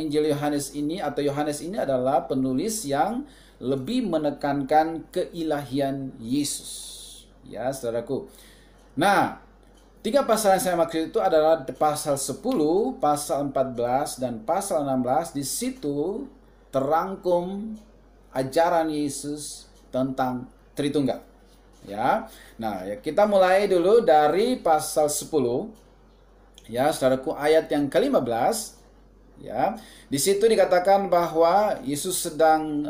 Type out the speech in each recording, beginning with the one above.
Injil Yohanes ini atau Yohanes ini adalah penulis yang lebih menekankan keilahian Yesus. Ya, saudaraku. Nah, 3 pasal yang saya maksud itu adalah pasal 10, pasal 14, dan pasal 16. Di situ terangkum ajaran Yesus tentang Tritunggal. Ya. Nah, ya, kita mulai dulu dari pasal 10. Ya, saudaraku, ayat yang ke-15. Ya, di situ dikatakan bahwa Yesus sedang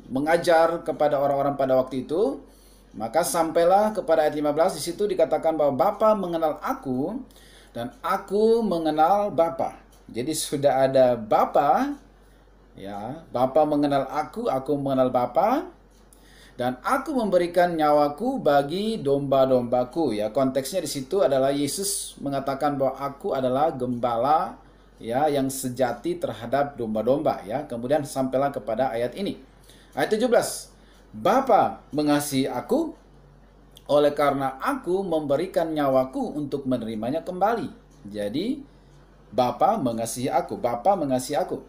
mengajar kepada orang-orang pada waktu itu. Maka sampailah kepada ayat 15, di situ dikatakan bahwa Bapa mengenal aku dan aku mengenal Bapa. Jadi sudah ada Bapa, ya, Bapa mengenal aku mengenal Bapa, dan aku memberikan nyawaku bagi domba-dombaku. Ya, konteksnya di situ adalah Yesus mengatakan bahwa aku adalah gembala, ya, yang sejati terhadap domba-domba. Ya, kemudian sampailah kepada ayat ini, ayat 17. Bapa mengasihi aku, oleh karena aku memberikan nyawaku untuk menerimanya kembali. Jadi, Bapa mengasihi aku, Bapa mengasihi aku.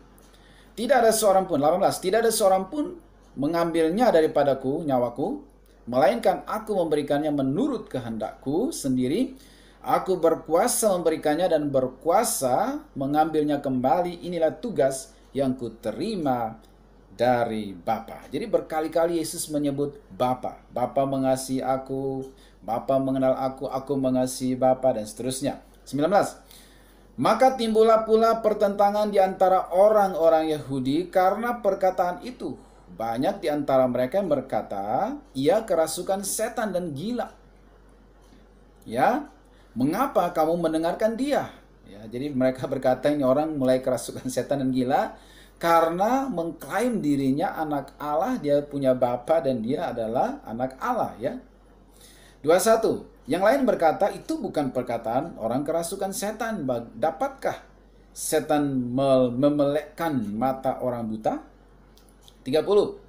Tidak ada seorang pun, 18, tidak ada seorang pun mengambilnya daripadaku, nyawaku, melainkan aku memberikannya menurut kehendakku sendiri. Aku berkuasa memberikannya dan berkuasa mengambilnya kembali. Inilah tugas yang kuterima dari Bapa. Jadi berkali-kali Yesus menyebut Bapa. Bapa mengasihi aku, Bapa mengenal aku mengasihi Bapa, dan seterusnya. 19. Maka timbullah pula pertentangan di antara orang-orang Yahudi karena perkataan itu. Banyak di antara mereka yang berkata, ia kerasukan setan dan gila. Ya, mengapa kamu mendengarkan dia? Ya, jadi mereka berkata ini orang mulai kerasukan setan dan gila karena mengklaim dirinya anak Allah, dia punya Bapa dan dia adalah anak Allah, ya. 21. Yang lain berkata, itu bukan perkataan orang kerasukan setan. Dapatkah setan memelekkan mata orang buta? 30.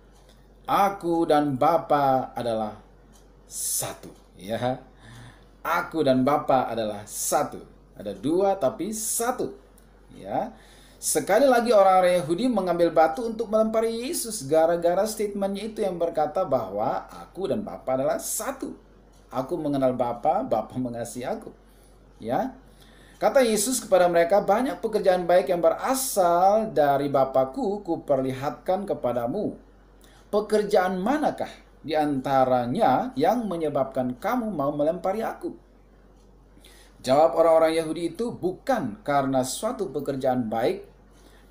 Aku dan Bapa adalah satu, ya. Aku dan Bapa adalah satu. Ada dua tapi satu, ya. Sekali lagi orang-orang Yahudi mengambil batu untuk melempari Yesus gara-gara statementnya itu yang berkata bahwa aku dan Bapa adalah satu. Aku mengenal Bapa, Bapa mengasihi aku. Ya. Kata Yesus kepada mereka, banyak pekerjaan baik yang berasal dari Bapakku kuperlihatkan kepadamu. Pekerjaan manakah di antaranya yang menyebabkan kamu mau melempari aku? Jawab orang-orang Yahudi itu, bukan karena suatu pekerjaan baik,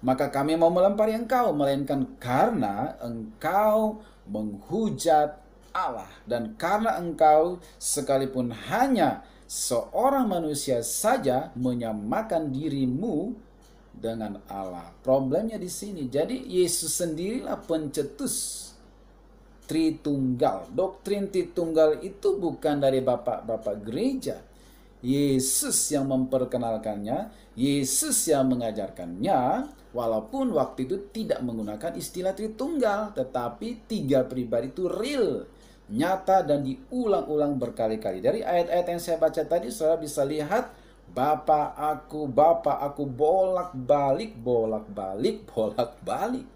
maka kami mau melempari engkau, melainkan karena engkau menghujat Allah. Dan karena engkau sekalipun hanya seorang manusia saja menyamakan dirimu dengan Allah. Problemnya di sini. Jadi Yesus sendirilah pencetus Tritunggal. Doktrin Tritunggal itu bukan dari bapak-bapak gereja. Yesus yang memperkenalkannya, Yesus yang mengajarkannya, walaupun waktu itu tidak menggunakan istilah Tritunggal, tetapi 3 pribadi itu real, nyata, dan diulang-ulang berkali-kali. Dari ayat-ayat yang saya baca tadi, saudara bisa lihat Bapa aku, bolak-balik, bolak-balik, bolak-balik.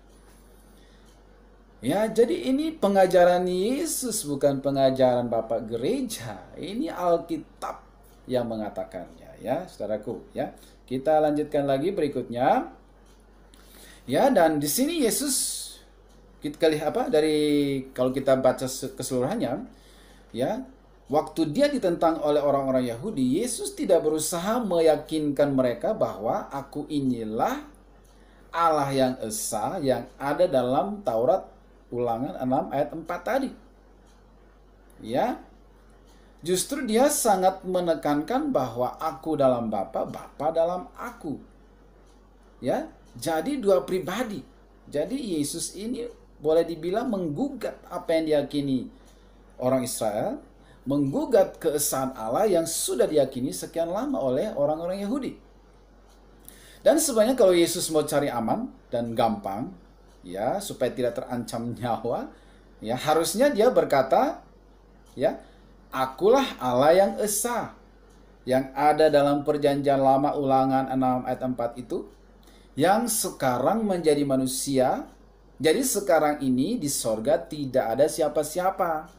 Ya, jadi ini pengajaran Yesus, bukan pengajaran bapak gereja. Ini Alkitab yang mengatakannya, ya, saudaraku, ya. Kita lanjutkan lagi berikutnya. Ya, dan di sini Yesus kita lihat dari kalau kita baca keseluruhannya, ya, waktu dia ditentang oleh orang-orang Yahudi, Yesus tidak berusaha meyakinkan mereka bahwa aku inilah Allah yang esa yang ada dalam Taurat Ulangan 6 ayat 4 tadi. Ya. Justru dia sangat menekankan bahwa aku dalam Bapa, Bapa dalam aku. Ya, jadi 2 pribadi. Jadi Yesus ini boleh dibilang menggugat apa yang diyakini orang Israel, menggugat keesaan Allah yang sudah diyakini sekian lama oleh orang-orang Yahudi. Dan sebenarnya kalau Yesus mau cari aman dan gampang, ya, supaya tidak terancam nyawa, ya, harusnya dia berkata, ya, akulah Allah yang esa, yang ada dalam perjanjian lama Ulangan 6 ayat 4 itu, yang sekarang menjadi manusia. Jadi sekarang ini di sorga tidak ada siapa-siapa.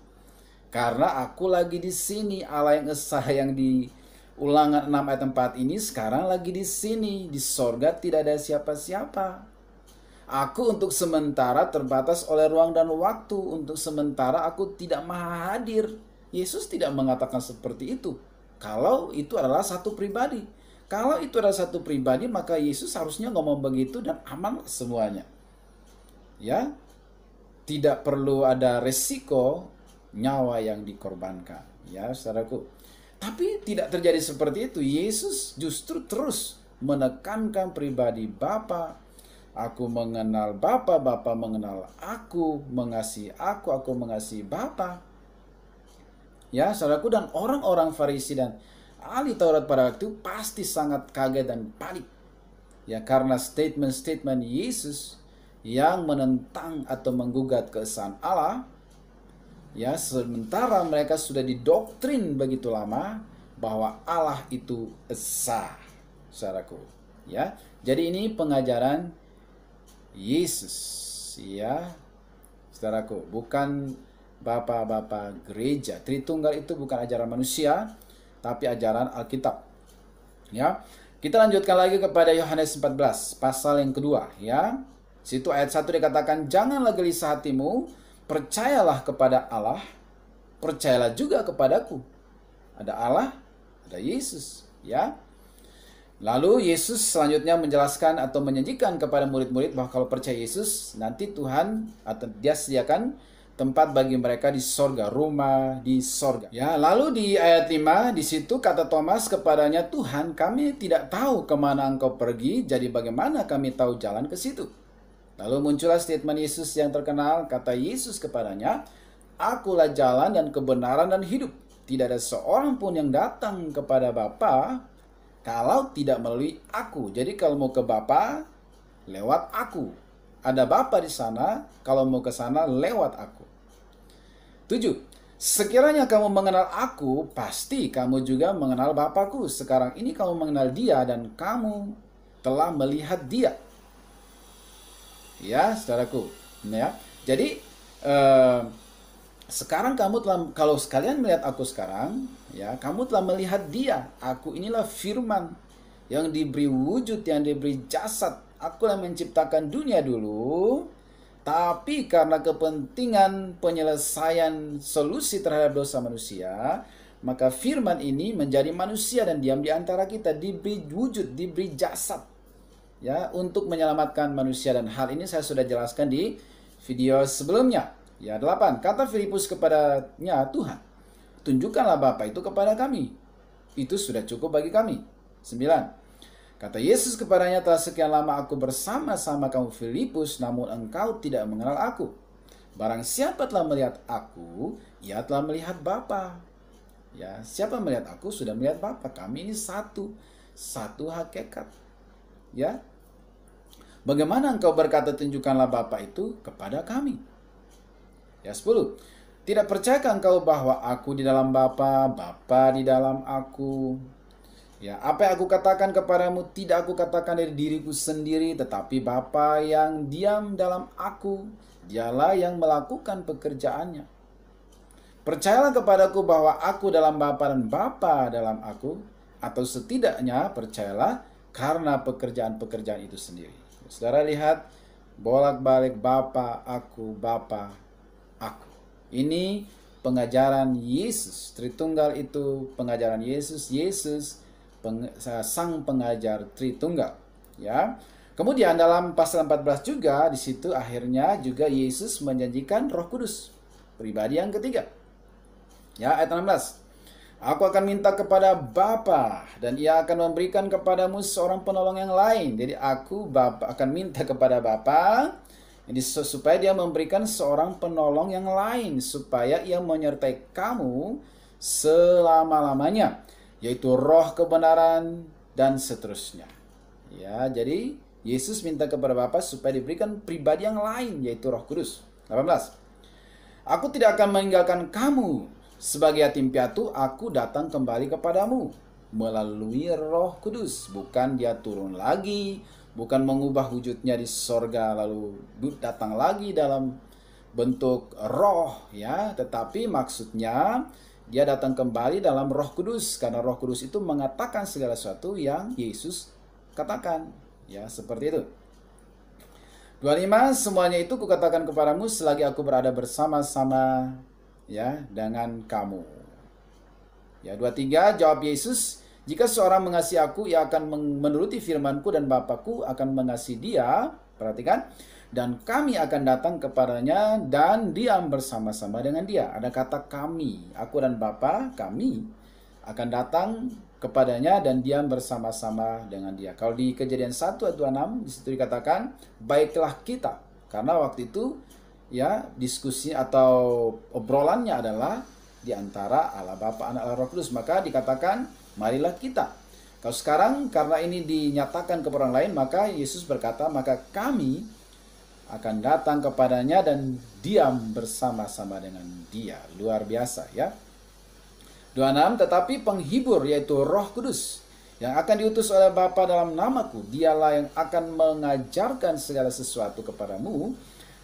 Karena aku lagi di sini, Allah yang esa yang di Ulangan 6 ayat 4 ini sekarang lagi di sini. Di sorga tidak ada siapa-siapa. Aku untuk sementara terbatas oleh ruang dan waktu. Untuk sementara aku tidak maha hadir. Yesus tidak mengatakan seperti itu. Kalau itu adalah satu pribadi. Kalau itu adalah satu pribadi, maka Yesus harusnya ngomong begitu dan aman semuanya. Ya, tidak perlu ada resiko nyawa yang dikorbankan. Ya, saudaraku. Tapi tidak terjadi seperti itu. Yesus justru terus menekankan pribadi Bapa. Aku mengenal Bapa, Bapa mengenal aku, mengasihi aku mengasihi Bapa. Ya, saudaraku, dan orang-orang Farisi dan ahli Taurat pada waktu itu pasti sangat kaget dan panik. Ya, karena statement-statement Yesus yang menentang atau menggugat keesaan Allah. Ya, sementara mereka sudah didoktrin begitu lama bahwa Allah itu esa, saudaraku. Ya, jadi ini pengajaran Yesus, ya, saudaraku, bukan bapak-bapak gereja. Tritunggal itu bukan ajaran manusia, tapi ajaran Alkitab. Ya, kita lanjutkan lagi kepada Yohanes 14, pasal yang kedua. Ya, situ ayat 1 dikatakan, janganlah gelisah hatimu. Percayalah kepada Allah, percayalah juga kepadaku. Ada Allah, ada Yesus, ya. Lalu Yesus selanjutnya menjelaskan atau menjanjikan kepada murid-murid bahwa kalau percaya Yesus, nanti Tuhan atau Dia sediakan tempat bagi mereka di sorga, rumah di sorga. Ya, lalu di ayat 5 di situ kata Thomas kepadanya, Tuhan, kami tidak tahu kemana Engkau pergi, jadi bagaimana kami tahu jalan ke situ? Lalu muncullah statement Yesus yang terkenal, kata Yesus kepadanya, Akulah jalan dan kebenaran dan hidup. Tidak ada seorang pun yang datang kepada Bapa kalau tidak melalui aku. Jadi kalau mau ke Bapa, lewat aku. Ada Bapa di sana, kalau mau ke sana lewat aku. 7. Sekiranya kamu mengenal aku, pasti kamu juga mengenal Bapakku. Sekarang ini kamu mengenal Dia dan kamu telah melihat Dia. Ya, saudaraku. Ya. Jadi sekarang kamu telah, kalau sekalian melihat aku sekarang, ya, kamu telah melihat Dia. Aku inilah firman yang diberi wujud, yang diberi jasad. Aku yang menciptakan dunia dulu, tapi karena kepentingan penyelesaian solusi terhadap dosa manusia, maka firman ini menjadi manusia dan diam di antara kita, diberi wujud, diberi jasad. Ya, untuk menyelamatkan manusia, dan hal ini saya sudah jelaskan di video sebelumnya. Ya, 8. Kata Filipus kepadanya, Tuhan, tunjukkanlah Bapa itu kepada kami. Itu sudah cukup bagi kami. 9. Kata Yesus kepadanya, telah sekian lama aku bersama-sama kamu Filipus, namun engkau tidak mengenal aku. Barang siapa telah melihat aku, ia telah melihat Bapa. Ya, siapa melihat aku sudah melihat Bapa. Kami ini satu hakikat. Ya, bagaimana engkau berkata tunjukkanlah Bapa itu kepada kami? Ya, 10. Tidak percayakah engkau bahwa aku di dalam Bapa, Bapa di dalam aku? Ya, apa yang aku katakan kepadamu tidak aku katakan dari diriku sendiri, tetapi Bapa yang diam dalam aku, Dialah yang melakukan pekerjaannya. Percayalah kepadaku bahwa aku dalam Bapa dan Bapa dalam aku, atau setidaknya percayalah karena pekerjaan-pekerjaan itu sendiri. Saudara lihat, bolak-balik Bapa, aku, Bapa, aku. Ini pengajaran Yesus. Tritunggal itu pengajaran Yesus. Yesus sang pengajar Tritunggal. Ya. Kemudian dalam pasal 14 juga, di situ akhirnya juga Yesus menjanjikan Roh Kudus, pribadi yang ketiga. Ya, ayat 16. Aku akan minta kepada Bapa dan Ia akan memberikan kepadamu seorang penolong yang lain. Jadi aku Bapa akan minta kepada Bapa ini supaya Dia memberikan seorang penolong yang lain supaya Ia menyertai kamu selama-lamanya, yaitu Roh kebenaran dan seterusnya. Ya, jadi Yesus minta kepada Bapa supaya diberikan pribadi yang lain, yaitu Roh Kudus. 18. Aku tidak akan meninggalkan kamu sebagai yatim piatu, aku datang kembali kepadamu melalui Roh Kudus. Bukan Dia turun lagi bukan mengubah wujudnya di sorga lalu datang lagi dalam bentuk roh, ya, tetapi maksudnya dia datang kembali dalam Roh Kudus, karena Roh Kudus itu mengatakan segala sesuatu yang Yesus katakan, ya, seperti itu. 25, semuanya itu kukatakan kepadamu selagi aku berada bersama-sama, ya, dengan kamu. Ya, 23, jawab Yesus, jika seorang mengasihi aku, ia akan menuruti firman-Ku dan Bapa-Ku akan mengasihi dia. Perhatikan, dan kami akan datang kepadanya dan diam bersama-sama dengan dia. Ada kata kami, aku dan Bapa, kami akan datang kepadanya dan diam bersama-sama dengan dia. Kalau di Kejadian 1 ayat 26, di situ dikatakan, baiklah kita. Karena waktu itu, ya, diskusi atau obrolannya adalah di antara Allah Bapa, Anak, Allah Roh Kudus. Maka dikatakan, marilah kita. Kalau sekarang karena ini dinyatakan kepada orang lain, maka Yesus berkata, maka kami akan datang kepadanya dan diam bersama-sama dengan dia. Luar biasa, ya. 26, tetapi penghibur yaitu Roh Kudus yang akan diutus oleh Bapa dalam namaku, dialah yang akan mengajarkan segala sesuatu kepadamu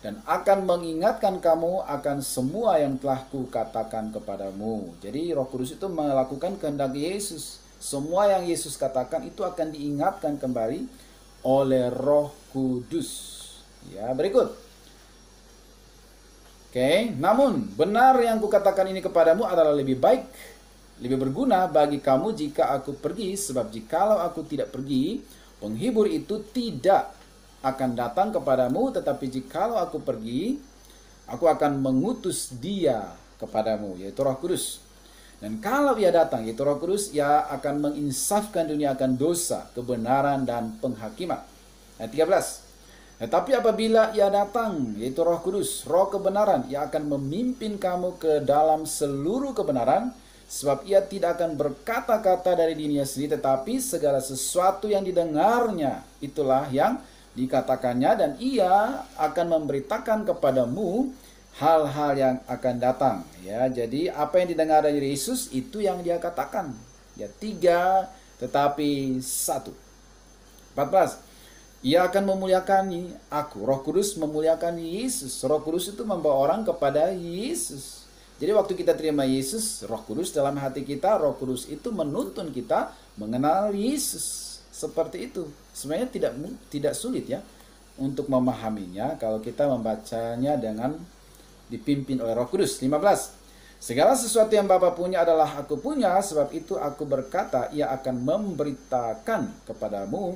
dan akan mengingatkan kamu akan semua yang telah kukatakan kepadamu. Jadi Roh Kudus itu melakukan kehendak Yesus. Semua yang Yesus katakan itu akan diingatkan kembali oleh Roh Kudus. Ya, berikut. Oke, namun benar yang kukatakan ini kepadamu adalah lebih baik, lebih berguna bagi kamu jika aku pergi, sebab jikalau aku tidak pergi, penghibur itu tidak akan datang kepadamu, tetapi jikalau aku pergi, aku akan mengutus dia kepadamu, yaitu Roh Kudus. Dan kalau ia datang, yaitu Roh Kudus, ia akan menginsafkan dunia akan dosa, kebenaran, dan penghakiman. Ayat 13. Tetapi apabila ia datang, yaitu Roh Kudus, Roh kebenaran, ia akan memimpin kamu ke dalam seluruh kebenaran, sebab ia tidak akan berkata-kata dari dirinya sendiri, tetapi segala sesuatu yang didengarnya, itulah yang dikatakannya, dan ia akan memberitakan kepadamu hal-hal yang akan datang. Ya, jadi apa yang didengar dari Yesus, itu yang dia katakan. Ya, 3, tetapi 1. 14. Ia akan memuliakan aku. Roh Kudus memuliakan Yesus. Roh Kudus itu membawa orang kepada Yesus. Jadi waktu kita terima Yesus, Roh Kudus dalam hati kita, Roh Kudus itu menuntun kita mengenal Yesus. Seperti itu. Sebenarnya tidak sulit, ya, untuk memahaminya kalau kita membacanya dengan dipimpin oleh Roh Kudus. 15. Segala sesuatu yang Bapa punya adalah aku punya, sebab itu aku berkata, ia akan memberitakan kepadamu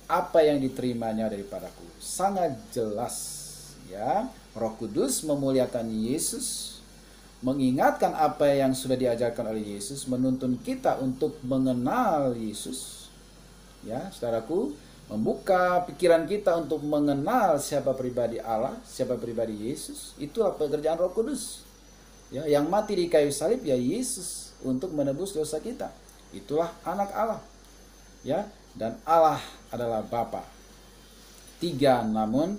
apa yang diterimanya daripadaku. Sangat jelas, ya. Roh Kudus memuliakan Yesus, mengingatkan apa yang sudah diajarkan oleh Yesus, menuntun kita untuk mengenal Yesus. Ya, saudaraku, membuka pikiran kita untuk mengenal siapa pribadi Allah, siapa pribadi Yesus. Itulah pekerjaan Roh Kudus. Ya, yang mati di kayu salib, ya, Yesus untuk menebus dosa kita. Itulah anak Allah. Ya, dan Allah adalah Bapa. 3, namun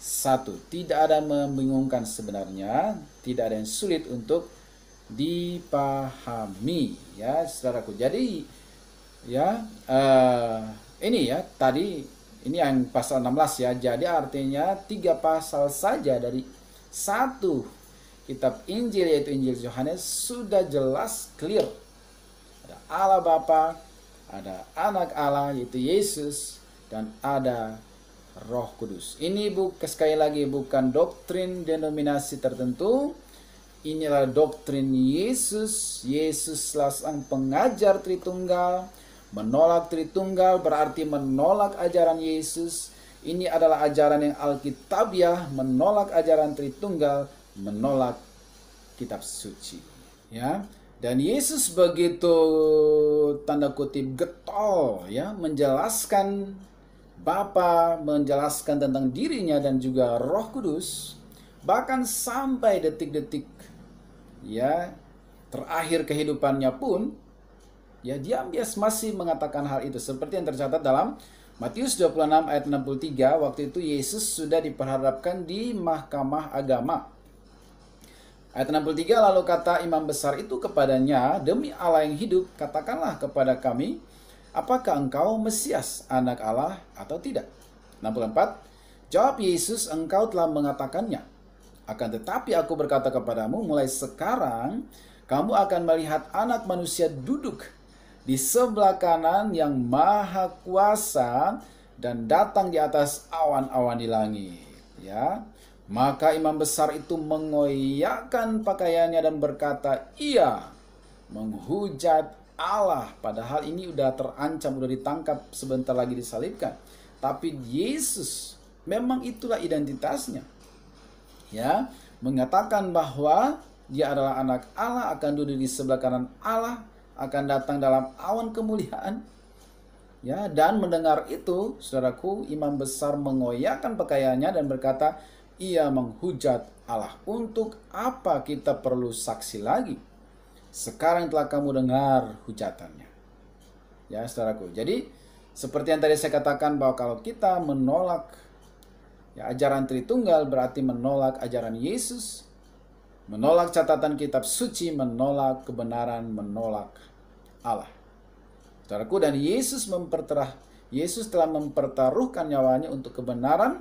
1. Tidak ada membingungkan sebenarnya, tidak ada yang sulit untuk dipahami, ya, saudaraku. Jadi, ya, ini, ya, tadi ini yang pasal 16, ya. Jadi artinya 3 pasal saja dari 1 kitab Injil, yaitu Injil Yohanes, sudah jelas, clear. Ada Allah Bapa, ada anak Allah yaitu Yesus, dan ada Roh Kudus. Ini sekali lagi bukan doktrin denominasi tertentu. Inilah doktrin Yesus. Yesuslah sang pengajar Tritunggal. Menolak Tritunggal berarti menolak ajaran Yesus. Ini adalah ajaran yang alkitabiah, menolak ajaran Tritunggal, menolak kitab suci. Ya. Dan Yesus begitu tanda kutip getol, ya, menjelaskan Bapa, menjelaskan tentang dirinya dan juga Roh Kudus, bahkan sampai detik-detik, ya, terakhir kehidupannya pun, ya, dia masih mengatakan hal itu, seperti yang tercatat dalam Matius 26 ayat 63. Waktu itu Yesus sudah diperhadapkan di mahkamah agama. Ayat 63, lalu kata imam besar itu kepadanya, demi Allah yang hidup, katakanlah kepada kami, apakah engkau Mesias, anak Allah atau tidak? 64. Jawab Yesus, engkau telah mengatakannya. Akan tetapi aku berkata kepadamu, mulai sekarang kamu akan melihat Anak Manusia duduk di sebelah kanan yang Maha Kuasa dan datang di atas awan-awan di langit. Ya, maka imam besar itu mengoyakkan pakaiannya dan berkata, ia menghujat Allah. Padahal ini udah terancam, udah ditangkap, sebentar lagi disalibkan. Tapi Yesus memang itulah identitasnya. Ya, mengatakan bahwa dia adalah anak Allah, akan duduk di sebelah kanan Allah, akan datang dalam awan kemuliaan. Ya, dan mendengar itu, saudaraku, imam besar mengoyakkan pakaiannya dan berkata, ia menghujat Allah. Untuk apa kita perlu saksi lagi? Sekarang telah kamu dengar hujatannya. Ya, saudaraku. Jadi, seperti yang tadi saya katakan bahwa kalau kita menolak ajaran Tritunggal berarti menolak ajaran Yesus, menolak catatan kitab suci, menolak kebenaran, menolak Allah. Saudaraku, dan Yesus telah mempertaruhkan nyawanya untuk kebenaran,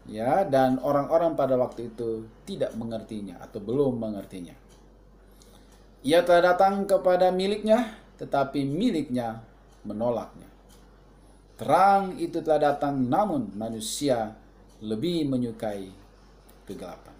ya, dan orang-orang pada waktu itu tidak mengertinya atau belum mengertinya. Ia telah datang kepada miliknya, tetapi miliknya menolaknya. Terang itu telah datang, namun manusia lebih menyukai kegelapan.